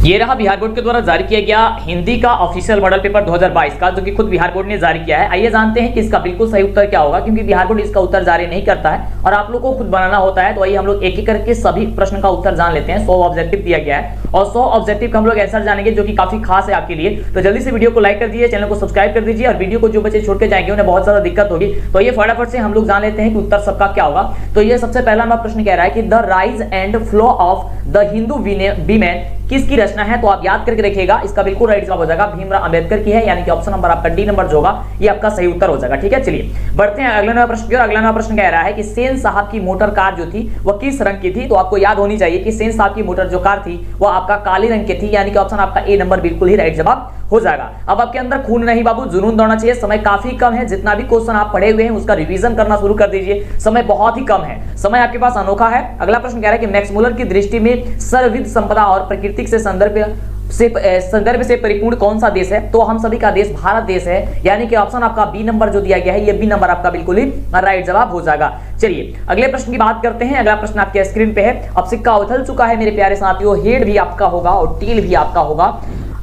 ये रहा बिहार बोर्ड के द्वारा जारी किया गया हिंदी का ऑफिशियल मॉडल पेपर 2022 का, जो कि खुद बिहार बोर्ड ने जारी किया है। आइए जानते हैं कि इसका बिल्कुल सही उत्तर क्या होगा, क्योंकि बिहार बोर्ड इसका उत्तर जारी नहीं करता है और आप लोग को खुद बनाना होता है। तो आइए हम लोग एक एक करके सभी प्रश्न का उत्तर जान लेते हैं। 100 ऑब्जेक्टिव दिया गया है और 100 ऑब्जेक्टिव का हम लोग आंसर जानेंगे, जो कि काफी खास है आपके लिए। तो जल्दी से वीडियो को लाइक कर दीजिए, चैनल को सब्सक्राइब कर दीजिए, और वीडियो को जो बच्चे छोड़ के जाएंगे उन्हें बहुत ज्यादा दिक्कत होगी। तो ये फटाफट से हम लोग जान लेते हैं कि उत्तर सबका क्या होगा। तो ये सबसे पहला हमारा प्रश्न कह रहा है कि the rise and flow of the Hindu women किसकी रचना है। तो आप याद करके रखिएगा, इसका बिल्कुल राइट जवाब हो जाएगा भीमराव अंबेडकर की है, यानी कि ऑप्शन नंबर आपका डी नंबर जो होगा ये आपका सही उत्तर हो जाएगा। ठीक है, चलिए बढ़ते हैं अगला नया प्रश्न की ओर। अगला नया प्रश्न कह रहा है कि सेन साहब की मोटर कार जो थी वह किस रंग की थी। तो आपको याद होनी चाहिए कि सेन साहब की मोटर जो कार थी वह आपका काले रंग की थी, यानी कि ऑप्शन आपका ए नंबर बिल्कुल ही राइट जवाब हो जाएगा। अब आपके अंदर खून नहीं बाबू, जुनून दौड़ना चाहिए। समय काफी कम है, जितना भी क्वेश्चन आप पढ़े हुए हैं उसका रिवीजन करना शुरू कर दीजिए। समय बहुत ही कम है, समय आपके पास अनोखा है। अगला प्रश्न कह रहा है कि मैक्स मुलर की दृष्टि में सर्वविध संपदा और प्राकृतिक से संदर्भ से परिपूर्ण कौन सा देश है। तो हम सभी का देश भारत देश है, यानी कि ऑप्शन आपका बी नंबर जो दिया गया है ये बी नंबर आपका बिल्कुल ही राइट जवाब हो जाएगा। चलिए अगले प्रश्न की बात करते हैं। अगला प्रश्न आपके स्क्रीन पे है। अब सिक्का उछल चुका है मेरे प्यारे साथियों, हेड भी आपका होगा और टेल भी आपका होगा।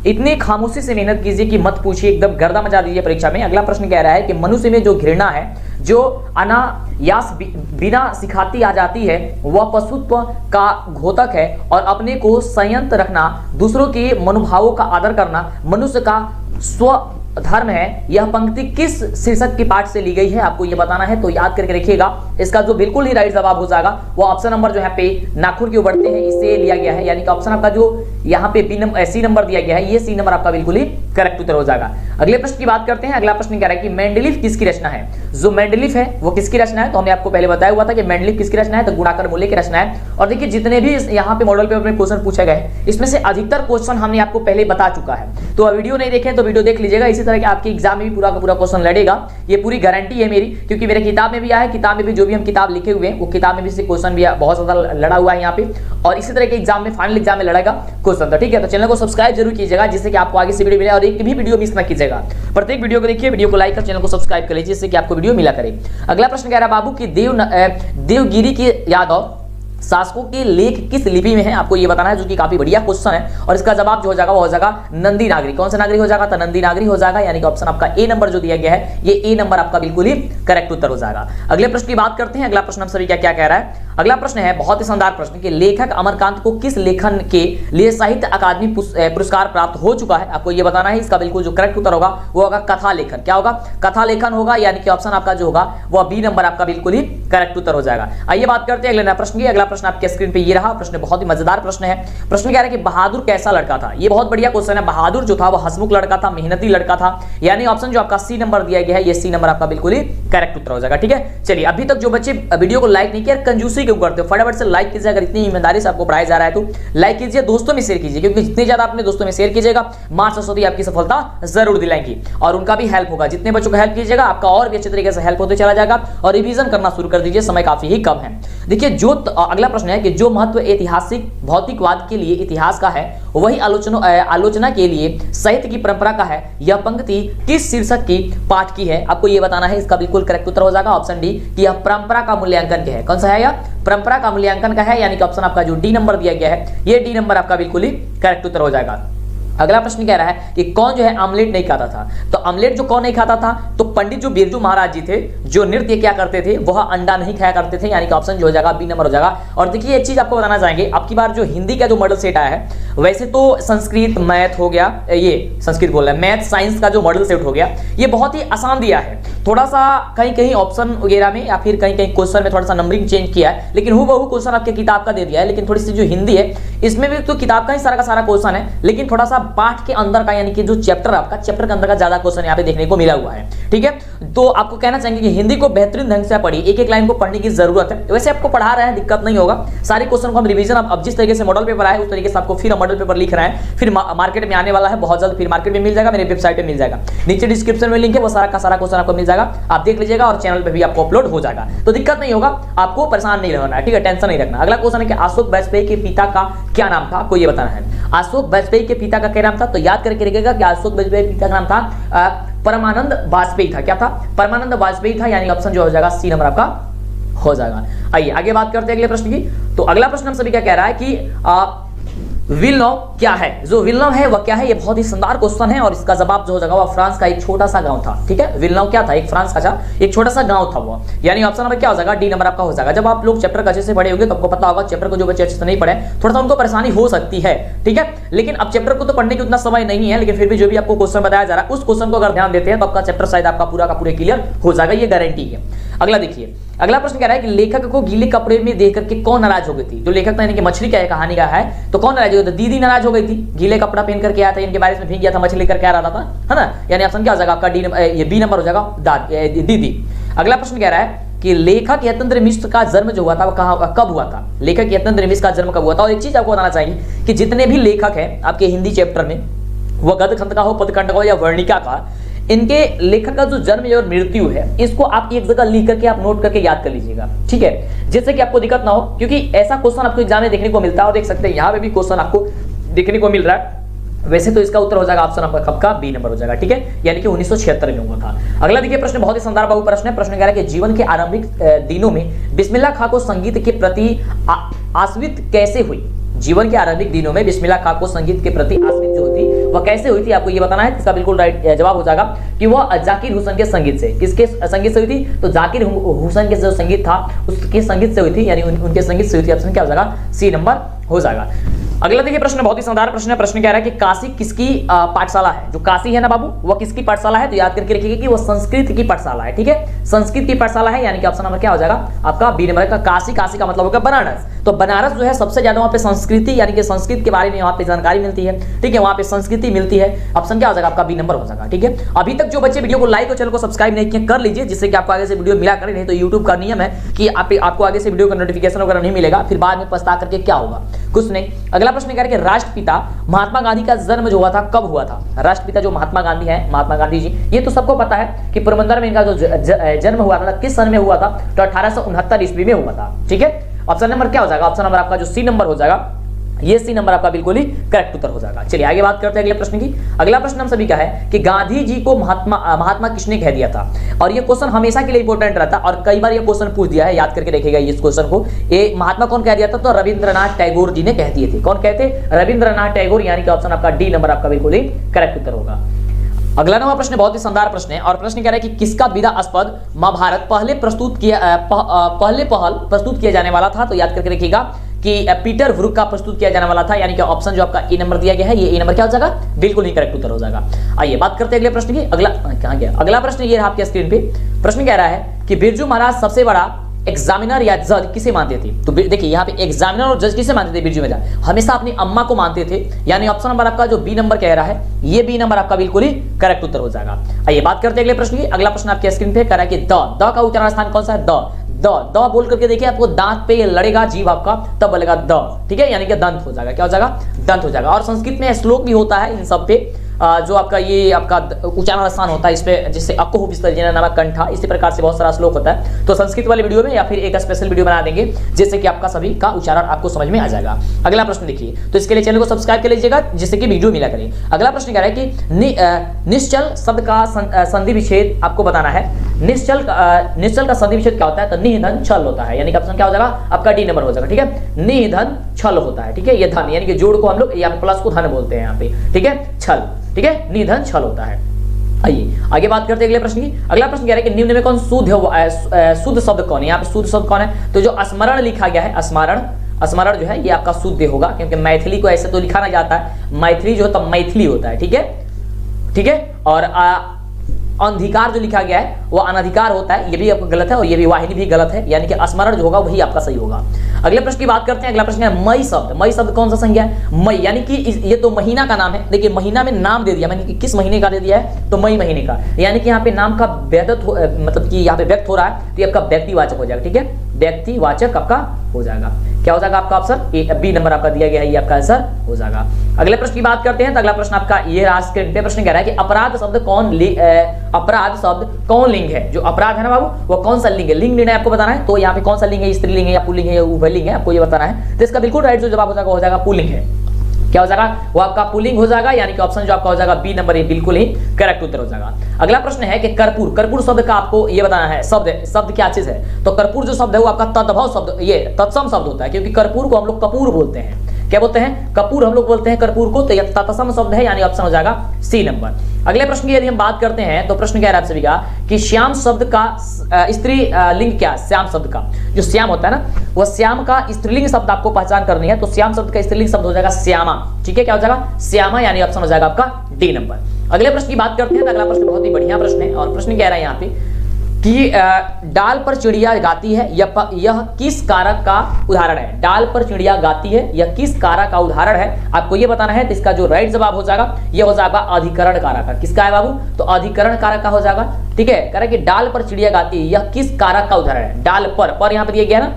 इतनी खामोशी से मेहनत कीजिए कि मत पूछिए, एकदम गर्दा मचा दीजिए परीक्षा में। अगला प्रश्न कह रहा है कि मनुष्य में जो घृणा है, जो अनायास बिना सिखाती आ जाती है, वह पशुत्व का घोतक है, और अपने को संयत रखना, दूसरों के मनोभावों का आदर करना मनुष्य का स्व धर्म है। यह पंक्ति किस शीर्षक की पाठ से ली गई है, आपको यह बताना है। तो याद करके रखिएगा, इसका जो बिल्कुल ही राइट जवाब हो जाएगा वो ऑप्शन नंबर जो है पे नाखून क्यों बढ़ते हैं इससे लिया गया है, यानी कि ऑप्शन आपका जो यहाँ पे सी नंबर दिया गया है ये सी नंबर आपका बिल्कुल ही करेक्ट उत्तर हो जाएगा। अगले प्रश्न की बात करते हैं। अगला प्रश्न कह रहा है कि मेंडलीफ किसकी रचना है। जो मेंडलीफ है वो किसकी रचना है, तो हमने आपको पहले बताया हुआ था कि मेंडलीफ किसकी रचना है, तो गुणाकर मूल्य की रचना है। और देखिए जितने भी यहाँ पे मॉडल पेपर में क्वेश्चन पूछे गए इसमें से अधिकतर क्वेश्चन हमने आपको पहले बता चुका है। तो वीडियो नहीं देखें तो वीडियो देख लीजिएगा, इसी तरह के आपके एग्जाम में भी पूरा का पूरा क्वेश्चन लड़ेगा, ये पूरी गारंटी है मेरी, क्योंकि मेरे किताब में भी आया है। किताब में भी जो भी हम किताब लिखे हुए हैं वो किताब में भी से क्वेश्चन भी बहुत ज्यादा लड़ा हुआ है यहाँ पे, और इसी तरह के एग्जाम में फाइनल एग्जाम में लड़ेगा क्वेश्चन। तो ठीक है, तो चैनल को सब्सक्राइब जरूर कीजिएगा, जिससे कि आपको आगे से वीडियो मिले, और एक भी वीडियो मिस ना कीजिएगा। प्रत्येक वीडियो को देखिए, वीडियो को लाइक कर चैनल को सब्सक्राइब कर लीजिए, जिससे कि आपको वीडियो मिला करे। अगला प्रश्न कह रहा है बाबू की देवगिरी की यादव शासकों के लेख किस लिपि में है, आपको ये बताना है, जो कि काफी बढ़िया क्वेश्चन है। और इसका जवाब जो हो जाएगा वो हो जाएगा नंदी नागरी। कौन सा नागरी हो जाएगा, तो नंदी नागरी हो जाएगा, यानी कि ऑप्शन आपका ए नंबर जो दिया गया है ये ए नंबर आपका बिल्कुल ही करेक्ट उत्तर हो जाएगा। अगले प्रश्न की बात करते हैं। अगला प्रश्न हम सभी क्या कह रहा है। अगला प्रश्न है बहुत ही शानदार प्रश्न कि लेखक अमरकांत को किस लेखन के लिए साहित्य अकादमी पुरस्कार प्राप्त हो चुका है, आपको ये बताना है। इसका बिल्कुल जो करेक्ट उत्तर होगा वो होगा कथा लेखन। क्या होगा, कथा लेखन होगा, यानी कि ऑप्शन आपका जो होगा वह बी नंबर आपका बिल्कुल ही करेक्ट उत्तर हो जाएगा। आइए बात करते हैं अगले प्रश्न की। अगला प्रश्न आपके स्क्रीन पे ये रहा प्रश्न, बहुत ही मजेदार प्रश्न है। प्रश्न कह रहा है कि बहादुर कैसा लड़का था। ये बहुत बढ़िया क्वेश्चन है। बहादुर जो था वो हंसमुख लड़का था, मेहनती लड़का था, यानी ऑप्शन जो आपका सी नंबर दिया गया है ये सी नंबर आपका बिल्कुल ही करेक्ट उत्तर हो जाएगा। ठीक है, चलिए अभी तक जो बच्चे वीडियो को लाइक नहीं किया, कंजूसी क्यों करते हो, फटाफट से लाइक कीजिए। अगर इतनी ईमानदारी से आपको पढ़ाया जा रहा है तो लाइक कीजिए, दोस्तों में शेयर कीजिए, क्योंकि जितने ज्यादा अपने दोस्तों में शेयर कीजिएगा मां सरस्वती आपकी सफलता जरूर दिलाएंगी और उनका भी हेल्प होगा। जितने बच्चों को हेल्प कीजिएगा आपका और भी अच्छे तरीके से हेल्प होते चला जाएगा। और रिवीजन करना शुरू कर दीजिए, समय काफी ही कम है। देखिए जो अगला प्रश्न है कि जो महत्व ऐतिहासिक भौतिकवाद के लिए इतिहास का है वही आलोचना के लिए साहित्य की परंपरा का है। यह पंक्ति किस शीर्षक की पाठ की है, आपको यह बताना है। इसका बिल्कुल करेक्ट उत्तर हो जाएगा ऑप्शन डी कि यह परंपरा का मूल्यांकन है। कौन सा है, यह परंपरा का मूल्यांकन का है, यानी कि ऑप्शन आपका जो डी नंबर दिया गया है ये डी नंबर आपका बिल्कुल ही करेक्ट उत्तर हो जाएगा। अगला प्रश्न कह रहा है कि कौन जो है आमलेट नहीं खाता था। तो आमलेट जो कौन नहीं खाता था, तो पंडित जो बिरजू महाराज जी थे, जो नृत्य क्या करते थे वह अंडा नहीं खाया करते थे, यानी कि ऑप्शन जो हो जाएगा बी नंबर हो जाएगा। और देखिए एक चीज आपको बताना चाहेंगे, आपकी बार जो हिंदी का जो मॉडल सेट आया है, वैसे तो संस्कृत मैथ हो गया, ये संस्कृत बोल रहा है, मैथ साइंस का जो मॉडल सेट हो गया ये बहुत ही आसान दिया है। थोड़ा सा कहीं कहीं ऑप्शन वगैरह में या फिर कहीं कहीं क्वेश्चन में थोड़ा सा नंबरिंग चेंज किया है, लेकिन हूबहू क्वेश्चन आपके किताब का दे दिया है। लेकिन थोड़ी सी जो हिंदी है इसमें भी तो किताब का ही सारा का सारा क्वेश्चन है, लेकिन थोड़ा सा पाठ के अंदर का, यानी कि जो चैप्टर आपका चैप्टर के अंदर का ज्यादा क्वेश्चन यहाँ पे देखने को मिला हुआ है। ठीक है, तो आपको कहना चाहेंगे कि हिंदी को बेहतरीन ढंग से पढ़िए, एक एक लाइन को पढ़ने की जरूरत है। वैसे आपको पढ़ा रहे हैं, दिक्कत नहीं होगा, सारे क्वेश्चन को हम रिवीजन अब जिस तरीके से मॉडल पेपर आए उस तरीके से आपको फिर मॉडल पेपर लिख रहे हैं। फिर मार्केट में आने वाला है बहुत जल्द, फिर मार्केट में मिल जाएगा, मेरे वेबसाइट पे मिल जाएगा, नीचे डिस्क्रिप्शन में लिंक है, वो सारा का सारा क्वेश्चन आपको मिल जाएगा, आप देख लीजिएगा और चैनल पे भी आपको अपलोड हो जाएगा। तो दिक्कत नहीं होगा, आपको परेशान नहीं रहना है। ठीक है, टेंशन नहीं रखना। अगला क्वेश्चन है कि अशोक वाजपेयी के पिता का क्या नाम था, आपको ये बताना है। अशोक वाजपेयी के पिता का क्या नाम था, तो याद करके रखिएगा कि अशोक वाजपेयी के पिता का नाम था परमानंद वाजपेयी था। क्या था, परमानंद वाजपेयी था, यानी ऑप्शन जो हो जाएगा सी नंबर आपका हो जाएगा। आइए आगे बात करते हैं अगले प्रश्न की। तो अगला प्रश्न हम सभी क्या कह रहा है कि विल्नोव क्या है? जो विल्नोव है वह क्या है? ये बहुत ही शानदार क्वेश्चन है और इसका जवाब जो हो जाएगा वह फ्रांस का एक छोटा सा गांव था। ठीक है, विल्नोव क्या था? एक फ्रांस का एक छोटा सा गांव था वो, यानी ऑप्शन नंबर क्या हो जाएगा? डी नंबर आपका हो जाएगा। जब आप लोग चैप्टर अच्छे से पढ़े होंगे तो आपको पता होगा, चैप्टर को जो बच्चे अच्छे से नहीं पढ़े थोड़ा सा उनको परेशानी हो सकती है। ठीक है, लेकिन अब चैप्टर को तो पढ़ने की उतना समय नहीं है, लेकिन फिर भी जो भी आपको क्वेश्चन बताया जा रहा है उस क्वेश्चन को अगर ध्यान देते हैं तो आपका चैप्टर शायद आपका पूरा का पूरा क्लियर हो जाएगा, ये गारंटी है। अगला देखिए, अगला प्रश्न कह रहा है कि लेखक को गीले कपड़े में देख करके कौन नाराज हो गई थी? जो लेखक था यानी कि मछली का कहानी का है, तो कौन नाराज हो गई थी? दीदी नाराज हो गई थी, गीले कपड़ा पहन करके आया था, इनके बारिश में भीग गया था, मछली लेकर के आ रहा था, है ना? यानी ऑप्शन क्या हो जाएगा आपका? डी, ये बी नंबर हो जाएगा, दीदी। अगला प्रश्न कह रहा है कि लेखक यतीन्द्र मिश्र का जन्म जो हुआ था वो कहाँ कब हुआ था? लेखक यतीन्द्र मिश्र का जन्म कब हुआ था? और एक चीज आपको बताना चाहिए कि जितने भी लेखक हैं आपके हिंदी चैप्टर में, वह गद्य खंड का हो, पदखंड का हो या वर्णिका का, इनके लेखक का जो जन्म और मृत्यु है इसको आप एक जगह लिख करके आप नोट करके याद कर लीजिएगा। ठीक है, जिससे कि आपको दिक्कत ना हो, क्योंकि ऐसा क्वेश्चन आपको एग्जाम में देखने को मिलता है और देख सकते हैं यहाँ पे भी क्वेश्चन आपको देखने को मिल रहा है। वैसे तो इसका उत्तर हो जाएगा ऑप्शन नंबर कब का? बी नंबर हो जाएगा। ठीक है, यानी कि 1976 में हुआ था। अगला देखिए प्रश्न बहुत ही शानदार बाबू प्रश्न है। प्रश्न कह रहा है कि जीवन के आरंभिक दिनों में बिस्मिल्लाह खां को संगीत के प्रति आश्रित कैसे हुई? जीवन के आरंभिक दिनों में बिस्मिल्लाह खां को संगीत के प्रति आश्रित जो थी वह कैसे हुई थी? आपको ये बताना है। इसका बिल्कुल राइट जवाब हो जाएगा कि वह जाकिर हुसैन के संगीत से। किसके संगीत से हुई थी? तो जाकिर हुसैन के जो संगीत था उसके संगीत से हुई थी, यानी उनके संगीत से हुई थी। ऑप्शन क्या हो जाएगा? सी नंबर हो जाएगा। अगला देखिए प्रश्न बहुत ही शानदार प्रश्न है। प्रश्न कह रहा है कि काशी किसकी पाठशाला है? जो काशी है ना बाबू, वह किसकी पाठशाला है? तो याद करके रखिएगा कि वह संस्कृत की पाठशाला है। ठीक है, संस्कृत की पाठशाला है, यानी कि ऑप्शन नंबर क्या हो जाएगा आपका? बी नंबर का काशी। काशी का मतलब होगा बनारस। तो बनारस जो है सबसे ज्यादा वहां पे संस्कृति यानी कि संस्कृत के बारे में वहां पे जानकारी मिलती है। ठीक है, वहां पे संस्कृति मिलती है। ऑप्शन क्या हो जाएगा आपका? बी नंबर हो जाएगा। ठीक है, अभी तक जो बच्चे वीडियो को लाइक और चैनल को सब्सक्राइब नहीं किए कर लीजिए, जिससे कि आपको आगे से वीडियो मिला करे। नहीं तो यूट्यूब का नियम है कि आपको आगे से वीडियो का नोटिफिकेशन वगैरह नहीं मिलेगा, फिर बाद में पछता करके क्या होगा? कुछ नहीं। अगला प्रश्न कह रहा है कि राष्ट्रपिता महात्मा गांधी का जन्म जो हुआ था कब हुआ था? राष्ट्रपिता जो महात्मा गांधी है, महात्मा गांधी जी, ये तो सबको पता है कि पोरबंदर में इनका जो जन्म हुआ था किस सन में हुआ था? तो 1869 ईस्वी में हुआ था। ठीक है, ऑप्शन नंबर क्या हो जाएगा? ऑप्शन नंबर आपका जो सी नंबर हो जाएगा, ये सी नंबर आपका बिल्कुल ही करेक्ट उत्तर हो जाएगा। चलिए आगे बात करते हैं अगले प्रश्न की। अगला प्रश्न हम सभी का है कि गांधी जी को महात्मा किसने कह दिया था? और ये क्वेश्चन हमेशा के लिए इंपॉर्टेंट रहता है और कई बार ये क्वेश्चन पूछ दिया है, याद करके रखिएगा इस क्वेश्चन को। ये महात्मा कौन कह दिया था? तो रविंद्रनाथ टैगोर जी ने कह दिए थे। कौन कहते? रविंद्रनाथ टैगोर, यानी कि ऑप्शन आपका डी नंबर आपका बिल्कुल ही करेक्ट उत्तर होगा। अगला नंबर प्रश्न बहुत ही शानदार प्रश्न है और प्रश्न कह रहा है कि किसका विधास्पद महाभारत पहल प्रस्तुत किया जाने वाला था? तो याद करके रखिएगा कि पीटर ब्रूक का प्रस्तुत किया जाने वाला था, यानी कि ऑप्शन जो आपका ए नंबर दिया गया है, ये ए नंबर क्या हो जाएगा? बिल्कुल ही करेक्ट उत्तर हो जाएगा। आइए बात करते हैं अगले प्रश्न की। अगला कहां गया? अगला प्रश्न ये रहा आपके स्क्रीन पे। प्रश्न कह रहा है कि बिरजू महाराज सबसे बड़ा एग्जामिनर या जज किसे मानते थे? तो देखिए यहाँ पे एग्जामिनर और जज किसे मानते थे? बिरजू महाराज हमेशा अपनी अम्मा को मानते थे, यानी ऑप्शन नंबर आपका जो बी नंबर कह रहा है, ये बी नंबर आपका बिल्कुल ही करेक्ट उत्तर हो जाएगा। आइए बात करते हैं अगले प्रश्न की। अगला प्रश्न आपके स्क्रीन पे कह रहा है कि द का उच्चारण स्थान कौन सा है? द बोल करके देखिए, आपको दांत पे लड़ेगा जीभ आपका, तब बोलेगा द। ठीक है, यानी कि दंत हो जाएगा। क्या हो जाएगा? दंत हो जाएगा। और संस्कृत में श्लोक भी होता है इन सब पे, जो आपका ये आपका उच्चारण स्थान होता है इस पे, जिससे अको विसर्जन नामक कंठा, इसी प्रकार से बहुत सारा श्लोक होता है। तो संस्कृत वाले वीडियो में या फिर एक स्पेशल वीडियो बना देंगे जिससे कि आपका सभी का उच्चारण आपको समझ में आ जाएगा। अगला प्रश्न देखिए, तो इसके लिए चैनल को सब्सक्राइब कर लीजिएगा जिससे कि वीडियो मिला करें। अगला प्रश्न कह रहा है कि निश्चल शब्द का संधि विच्छेद आपको बताना है। निश्चल का संधि विच्छेद क्या होता है? तो निधन छल होता है, यानी कि ऑप्शन क्या हो जाएगा आपका? डी नंबर हो जाएगा। ठीक है, निधन छल होता है। ठीक है, ये धन यानी कि जोड़ को हम लोग या प्लस को धन बोलते हैं यहाँ पे। ठीक है, छल। ठीक है, निधन छल होता है। आइए आगे बात करते हैं अगले प्रश्न की। अगला प्रश्न कह रहा है कि निम्न में कौन शुद्ध शब्द कौन है? यहाँ पे शुद्ध शब्द कौन है? तो जो स्मरण लिखा गया है, स्मरण जो है ये आपका शुद्ध होगा, क्योंकि मैथिली को ऐसे तो लिखा ना जाता है, मैथिली जो है तब मैथिली होता है। ठीक है, ठीक है, और अंधिकार जो लिखा गया है वो अनधिकार होता है, ये भी आपका गलत है और ये भी वाहिनी भी गलत है, यानी कि स्मरण जो होगा वही आपका सही होगा। अगले प्रश्न की बात करते हैं। अगला प्रश्न है मई शब्द। मई शब्द कौन सा संज्ञा है? मई यानी कि ये तो महीना का नाम है। देखिए महीना में नाम दे दिया, मैंने कि किस महीने का दे दिया है? तो मई महीने का, यानी कि यहाँ पे नाम का मतलब कि यहाँ पे व्यक्त हो रहा है, तो ये आपका व्यक्तिवाचक हो जाएगा। ठीक है, व्यक्तिवाचक आपका हो जाएगा। क्या हो जाएगा आपका ऑप्शन? बी नंबर आपका दिया गया है, ये आपका आंसर हो जाएगा। अगले प्रश्न की बात करते हैं। तो अगला प्रश्न आपका ये स्क्रीन पे प्रश्न कह रहा है कि अपराध शब्द कौन लिंग है? जो अपराध है ना बाबू, वो कौन सा लिंग है? लिंग निर्णय आपको बताना है। तो यहाँ पे कौन सा लिंग है? स्त्रीलिंग है या पुल्लिंग है या उभयलिंग है, आपको ये बताना है। तो इसका बिल्कुल राइट जो जवाब हो जाएगा हो जाएगा पुल्लिंग है। क्या हो जाएगा? वो आपका पुल्लिंग हो जाएगा, यानी कि ऑप्शन जो आपका हो जाएगा बी नंबर, ये बिल्कुल ही करेक्ट उत्तर हो जाएगा। अगला प्रश्न है कि कर्पूर। कर्पूर शब्द का आपको ये बताना है, शब्द क्या चीज है? तो कर्पूर जो शब्द है वो आपका तद्भव शब्द, ये तत्सम शब्द होता है, क्योंकि कर्पूर को हम लोग कपूर बोलते हैं। क्या बोलते हैं, कपूर हम लोग बोलते हैं कर्पूर को, तो यह तत्सम शब्द है, यानी ऑप्शन हो जाएगा सी नंबर। अगले प्रश्न की यदि हम बात करते हैं तो प्रश्न क्या है आप सभी का कि श्याम शब्द का स्त्री लिंग क्या है। श्याम शब्द का जो श्याम होता है ना, वह श्याम का स्त्रीलिंग शब्द आपको पहचान करनी है, तो श्याम शब्द का स्त्रीलिंग शब्द हो जाएगा श्यामा। ठीक है, क्या हो जाएगा, श्यामा, यानी ऑप्शन हो जाएगा आपका डी नंबर। अगले प्रश्न की बात करते हैं तो अगला प्रश्न बहुत ही बढ़िया प्रश्न है, और प्रश्न कह रहा है यहाँ पे कि डाल पर चिड़िया गाती है, यह किस कारक का उदाहरण है। डाल पर चिड़िया गाती है, यह किस कारक का उदाहरण है, आपको यह बताना है। तो इसका जो राइट जवाब हो जाएगा यह हो जाएगा अधिकरण कारक का। किसका है बाबू, तो अधिकरण कारक का हो जाएगा। ठीक है, कह रहा है कि डाल पर चिड़िया गाती है, यह किस कारक का उदाहरण है। डाल पर यहाँ पर दिया गया ना।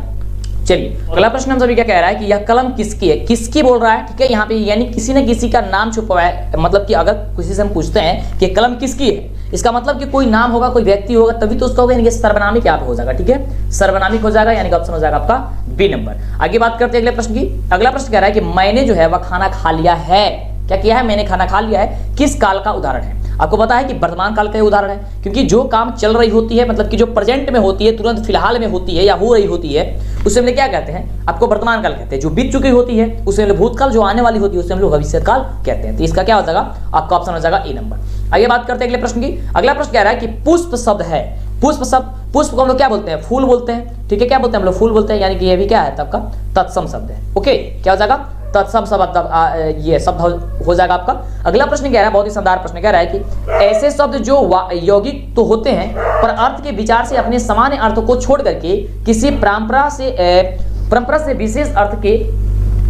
चलिए अगला प्रश्न हम सभी क्या कह रहा है कि यह कलम किसकी है, किसकी बोल रहा है। ठीक है, यहाँ पे यानी किसी न किसी का नाम छुपा है, मतलब कि अगर किसी से हम पूछते हैं कि कलम किसकी है, इसका मतलब कि कोई नाम होगा, कोई व्यक्ति होगा, तभी तो उसका होगा, यानी कि सर्वनामिक यहाँ पे हो जाएगा। ठीक है, सर्वनामिक हो जाएगा, यानी कि ऑप्शन हो जाएगा आपका बी नंबर। आगे बात करते हैं अगले प्रश्न की। अगला प्रश्न कह रहा है कि मैंने जो है वह खाना खा लिया है, क्या किया है, मैंने खाना खा लिया है, किस काल का उदाहरण है। आपको पता है कि वर्तमान काल का उदाहरण है, क्योंकि जो काम चल रही होती है, मतलब कि जो प्रेजेंट में होती है, तुरंत फिलहाल में होती है या हो रही होती है, उसे हम लोग क्या कहते हैं, आपको वर्तमान काल कहते हैं। जो बीत चुकी होती है उसे हम लोग भूतकाल, जो आने वाली होती है उसे हम लोग भविष्य काल कहते हैं। तो इसका क्या हो जाएगा, आपका ऑप्शन हो जाएगा ए नंबर। आगे बात करते हैं अगले प्रश्न की। अगला प्रश्न कह रहा है कि पुष्प शब्द है, पुष्प शब्द, पुष्प को हम लोग क्या बोलते हैं, फूल बोलते हैं। ठीक है, क्या बोलते हैं हम लोग, फूल बोलते हैं, यानी कि ये भी क्या है आपका तत्सम शब्द है। ओके, क्या हो जाएगा, तत्सम शब्द, ये शब्द हो जाएगा आपका। अगला प्रश्न कह रहा है, बहुत ही शानदार प्रश्न कह रहा है कि ऐसे शब्द जो यौगिक तो होते हैं पर अर्थ के विचार से अपने सामान्य अर्थ को छोड़ करके किसी परंपरा से विशेष अर्थ के